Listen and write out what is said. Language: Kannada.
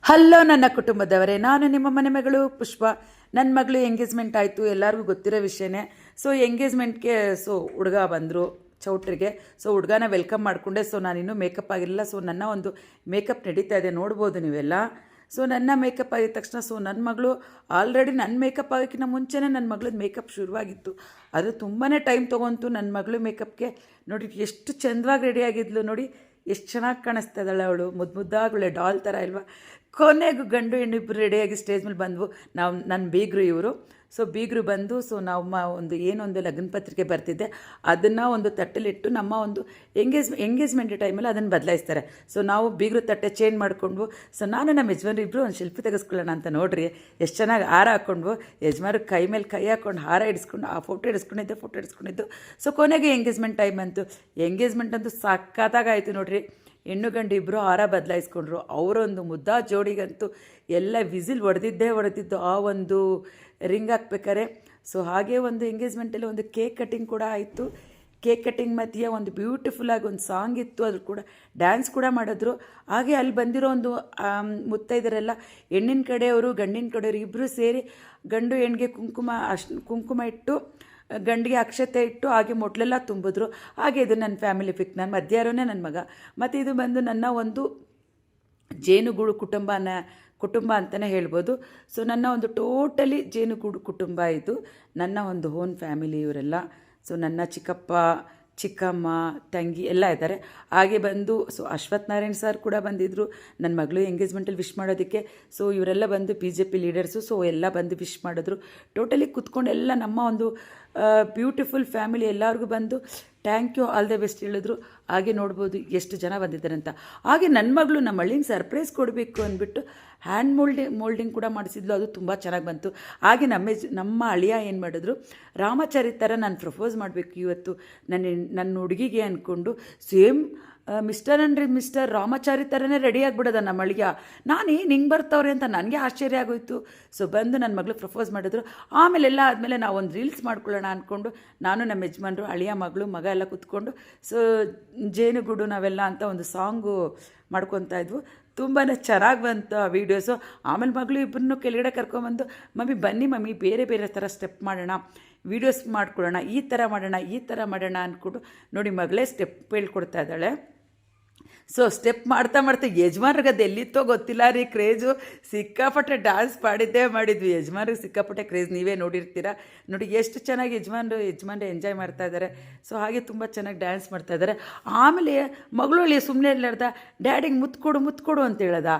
ಹಲೋ ನನ್ನ ಕುಟುಂಬದವರೇ, ನಾನು ನಿಮ್ಮ ಮನೆ ಮಗಳು ಪುಷ್ಪ. ನನ್ನ ಮಗಳು ಎಂಗೇಜ್ಮೆಂಟ್ ಆಯಿತು, ಎಲ್ಲರಿಗೂ ಗೊತ್ತಿರೋ ವಿಷಯನೇ. ಸೊ ಎಂಗೇಜ್ಮೆಂಟ್ಗೆ ಹುಡುಗ ಬಂದರು ಚೌಟ್ರಿಗೆ. ಸೊ ಹುಡುಗನ ವೆಲ್ಕಮ್ ಮಾಡಿಕೊಂಡೆ. ಸೊ ನಾನಿನ್ನೂ ಮೇಕಪ್ ಆಗಿರಲಿಲ್ಲ. ಸೊ ನನ್ನ ಒಂದು ಮೇಕಪ್ ನಡೀತಾ ಇದೆ, ನೋಡ್ಬೋದು ನೀವೆಲ್ಲ. ಸೊ ನನ್ನ ಮೇಕಪ್ ಆಗಿದ ತಕ್ಷಣ ನನ್ನ ಮಗಳು ಆಲ್ರೆಡಿ ನನ್ನ ಮೇಕಪ್ ಆಗೋಕ್ಕಿಂತ ಮುಂಚೆನೇ ನನ್ನ ಮಗಳದ್ದು ಮೇಕಪ್ ಶುರುವಾಗಿತ್ತು. ಅದು ತುಂಬಾ ಟೈಮ್ ತೊಗೊಂತು ನನ್ನ ಮಗಳು ಮೇಕಪ್ಗೆ. ನೋಡಿ ಎಷ್ಟು ಚಂದವಾಗಿ ರೆಡಿಯಾಗಿದ್ಲು, ನೋಡಿ ಎಷ್ಟು ಚೆನ್ನಾಗಿ ಕಾಣಿಸ್ತಾ ಇದ್ದಾಳೆ ಅವಳು. ಮುದ್ದಾಗಳೆ ಡಾಲ್ ಥರ ಇಲ್ವಾ. ಕೊನೆಗೂ ಗಂಡು ಹೆಣ್ಣು ಇಬ್ಬರು ರೆಡಿಯಾಗಿ ಸ್ಟೇಜ್ ಮೇಲೆ ಬಂದವು. ನನ್ನ ಬೀಗರು ಇವರು. ಸೊ ಬೀಗರು ಬಂದು ನಮ್ಮ ಏನೊಂದು ಲಗ್ನ ಪತ್ರಿಕೆ ಬರ್ತಿದ್ದೆ ಅದನ್ನು ಒಂದು ತಟ್ಟೆಲಿಟ್ಟು ನಮ್ಮ ಒಂದು ಎಂಗೇಜ್ಮೆಂಟ್ ಟೈಮಲ್ಲಿ ಅದನ್ನು ಬದಲಾಯಿಸ್ತಾರೆ. ಸೊ ನಾವು ಬೀಗರು ತಟ್ಟೆ ಚೇಂಜ್ ಮಾಡಿಕೊಂಡ್ವು. ಸೊ ನಾನು ನಮ್ಮ ಯಜಮಾನ್ರು ಇಬ್ಬರು ಒಂದು ಶಿಲ್ಪಿ ತೆಗೆಸ್ಕೊಳ್ಳೋಣ ಅಂತ ನೋಡ್ರಿ ಎಷ್ಟು ಚೆನ್ನಾಗಿ ಹಾರ ಹಾಕ್ಕೊಂಡ್ವು. ಯಜಮಾನ್ರು ಕೈ ಮೇಲೆ ಕೈ ಹಾಕ್ಕೊಂಡು ಹಾರ ಹಿಡಿಸ್ಕೊಂಡು ಆ ಫೋಟೋ ಹಿಡಿಸ್ಕೊಂಡಿದ್ದು. ಸೊ ಕೊನೆಗೆ ಎಂಗೇಜ್ಮೆಂಟ್ ಟೈಮ್ ಅಂತು. ಎಂಗೇಜ್ಮೆಂಟ್ ಅಂತೂ ಸಖತ್ತಾಗಾಯಿತು ನೋಡ್ರಿ. ಹೆಣ್ಣು ಗಂಡು ಇಬ್ಬರು ಹಾರ ಬದಲಾಯಿಸ್ಕೊಂಡ್ರು. ಅವರೊಂದು ಮುದ್ದಾ ಜೋಡಿಗಂತೂ ಎಲ್ಲ ವಿಸಿಲ್ ಹೊಡೆದಿದ್ದು ಆ ಒಂದು ರಿಂಗ್ ಹಾಕ್ಬೇಕಾರೆ. ಸೊ ಹಾಗೆ ಒಂದು ಎಂಗೇಜ್ಮೆಂಟಲ್ಲಿ ಒಂದು ಕೇಕ್ ಕಟ್ಟಿಂಗ್ ಕೂಡ ಆಯಿತು. ಕೇಕ್ ಕಟ್ಟಿಂಗ್ ಮಧ್ಯೆ ಒಂದು ಬ್ಯೂಟಿಫುಲ್ಲಾಗಿ ಒಂದು ಸಾಂಗ್ ಇತ್ತು, ಅದ್ರ ಕೂಡ ಡ್ಯಾನ್ಸ್ ಕೂಡ ಮಾಡಿದ್ರು. ಹಾಗೆ ಅಲ್ಲಿ ಬಂದಿರೋ ಒಂದು ಮುತ್ತೈದರೆಲ್ಲ ಹೆಣ್ಣಿನ ಕಡೆಯವರು ಗಂಡಿನ ಕಡೆಯವರು ಇಬ್ಬರು ಸೇರಿ ಗಂಡು ಹೆಣ್ಣಿಗೆ ಕುಂಕುಮ ಇಟ್ಟು ಗಂಡಿಗೆ ಅಕ್ಷತೆ ಇಟ್ಟು ಹಾಗೆ ಮೊಟ್ಲೆಲ್ಲ ತುಂಬಿದ್ರು. ಹಾಗೆ ಇದು ನನ್ನ ಫ್ಯಾಮಿಲಿ ಪಿಕ್. ನನ್ನ ಮಧ್ಯಾಹ್ನವೇ ನನ್ನ ಮಗ. ಮತ್ತು ಇದು ಬಂದು ನನ್ನ ಒಂದು ಜೇನುಗೂಡು ಕುಟುಂಬ ಅಂತಲೇ ಹೇಳ್ಬೋದು. ಸೊ ನನ್ನ ಒಂದು ಟೋಟಲಿ ಜೇನುಗೂಡು ಕುಟುಂಬ ಇದು. ನನ್ನ ಒಂದು ಓನ್ ಫ್ಯಾಮಿಲಿ ಇವರೆಲ್ಲ. ಸೊ ನನ್ನ ಚಿಕ್ಕಪ್ಪ ಚಿಕ್ಕಮ್ಮ ತಂಗಿ ಎಲ್ಲ ಇದ್ದಾರೆ. ಹಾಗೆ ಬಂದು ಅಶ್ವಥ್ ನಾರಾಯಣ್ ಸರ್ ಕೂಡ ಬಂದಿದ್ದರು ನನ್ನ ಮಗಳು ಎಂಗೇಜ್ಮೆಂಟಲ್ಲಿ ವಿಶ್ ಮಾಡೋದಕ್ಕೆ. ಸೊ ಇವರೆಲ್ಲ ಬಂದು BJP ಲೀಡರ್ಸು. ಸೊ ಎಲ್ಲ ಬಂದು ವಿಶ್ ಮಾಡಿದ್ರು. ಟೋಟಲಿ ಕೂತ್ಕೊಂಡು ಎಲ್ಲ ನಮ್ಮ ಒಂದು ಬ್ಯೂಟಿಫುಲ್ ಫ್ಯಾಮಿಲಿ ಎಲ್ಲರಿಗೂ ಬಂದು thank you all the best ಹೇಳಿದ್ರು. ಹಾಗೆ ನೋಡ್ಬೋದು ಎಷ್ಟು ಜನ ಬಂದಿದ್ದಾರೆ ಅಂತ. ಹಾಗೆ ನನ್ನ ಮಗಳು ನಮ್ಮ ಹಳ್ಳಿಗೆ ಸರ್ಪ್ರೈಸ್ ಕೊಡಬೇಕು ಅಂದ್ಬಿಟ್ಟು ಹ್ಯಾಂಡ್ ಮೋಲ್ಡಿಂಗ್ ಕೂಡ ಮಾಡಿಸಿದ್ಲು. ಅದು ತುಂಬ ಚೆನ್ನಾಗಿ ಬಂತು. ಹಾಗೆ ನಮ್ಮ ಅಳಿಯ ಏನು ಮಾಡಿದ್ರು, ರಾಮಾಚಾರಿ ಥರ ನಾನು ಪ್ರಪೋಸ್ ಮಾಡಬೇಕು ಇವತ್ತು ನನ್ನ ಹುಡುಗಿಗೆ ಅಂದ್ಕೊಂಡು ಸೇಮ್ ಮಿಸ್ಟರ್ ರಾಮಾಚಾರಿ ಥರನೇ ರೆಡಿ ಆಗಿಬಿಡೋದ ನಮ್ಮ ಅಳಿಯ. ನಾನು ಹಿಂಗೆ ಬರ್ತವ್ರೆ ಅಂತ ನನಗೆ ಆಶ್ಚರ್ಯ ಆಗೋಯ್ತು. ಸೊ ಬಂದು ನನ್ನ ಮಗಳು ಪ್ರಪೋಸ್ ಮಾಡಿದ್ರು. ಆಮೇಲೆಲ್ಲ ಆದಮೇಲೆ ನಾವು ಒಂದು ರೀಲ್ಸ್ ಮಾಡ್ಕೊಳ್ಳೋಣ ಅಂದ್ಕೊಂಡು ನಾನು ನಮ್ಮ ಯಜಮಾನ್ರು ಅಳಿಯ ಮಗ ಎಲ್ಲ ಕೂತ್ಕೊಂಡು ಸೊ ಜೇನುಗೂಡು ನಾವೆಲ್ಲ ಅಂತ ಒಂದು ಸಾಂಗು ಮಾಡ್ಕೊತಾ ಇದ್ವು. ತುಂಬಾ ಚೆನ್ನಾಗಿ ಬಂತು ಆ ವೀಡಿಯೋಸು. ಆಮೇಲೆ ಮಗಳು ಇಬ್ಬರನ್ನೂ ಕೆಳಗಡೆ ಕರ್ಕೊಂಬಂದು ಬನ್ನಿ ಬೇರೆ ಬೇರೆ ಥರ ಸ್ಟೆಪ್ ಮಾಡೋಣ, ವೀಡಿಯೋಸ್ ಮಾಡ್ಕೊಳ್ಳೋಣ, ಈ ಥರ ಮಾಡೋಣ ಅಂದ್ಕೊಂಡು ನೋಡಿ ಮಗಳೇ ಸ್ಟೆಪ್ ಹೇಳ್ಕೊಡ್ತಾ ಇದ್ದಾಳೆ. ಸೊ ಸ್ಟೆಪ್ ಮಾಡ್ತಾ ಯಜಮಾನ್ರಿಗೆ ಅದು ಎಲ್ಲಿತ್ತೋ ಗೊತ್ತಿಲ್ಲ ರೀ, ಕ್ರೇಜು ಸಿಕ್ಕಾಪಟ್ಟೆ ಡ್ಯಾನ್ಸ್ ಮಾಡಿದ್ವಿ. ಯಜಮಾನ್ರಿಗೆ ಸಿಕ್ಕಾಪಟ್ಟೆ ಕ್ರೇಜ್, ನೀವೇ ನೋಡಿರ್ತೀರ. ನೋಡಿ ಎಷ್ಟು ಚೆನ್ನಾಗಿ ಯಜಮಾನ್ರು ಎಂಜಾಯ್ ಮಾಡ್ತಾ ಇದ್ದಾರೆ. ಸೊ ಹಾಗೆ ತುಂಬ ಚೆನ್ನಾಗಿ ಡ್ಯಾನ್ಸ್ ಮಾಡ್ತಾ ಇದ್ದಾರೆ. ಆಮೇಲೆ ಮಗಳು ಸುಮ್ಮನೆ ಇರ್ಲಾರ್ದ ಡ್ಯಾಡಿಗೆ ಮುತ್ತು ಕೊಡು ಅಂತ ಹೇಳದ.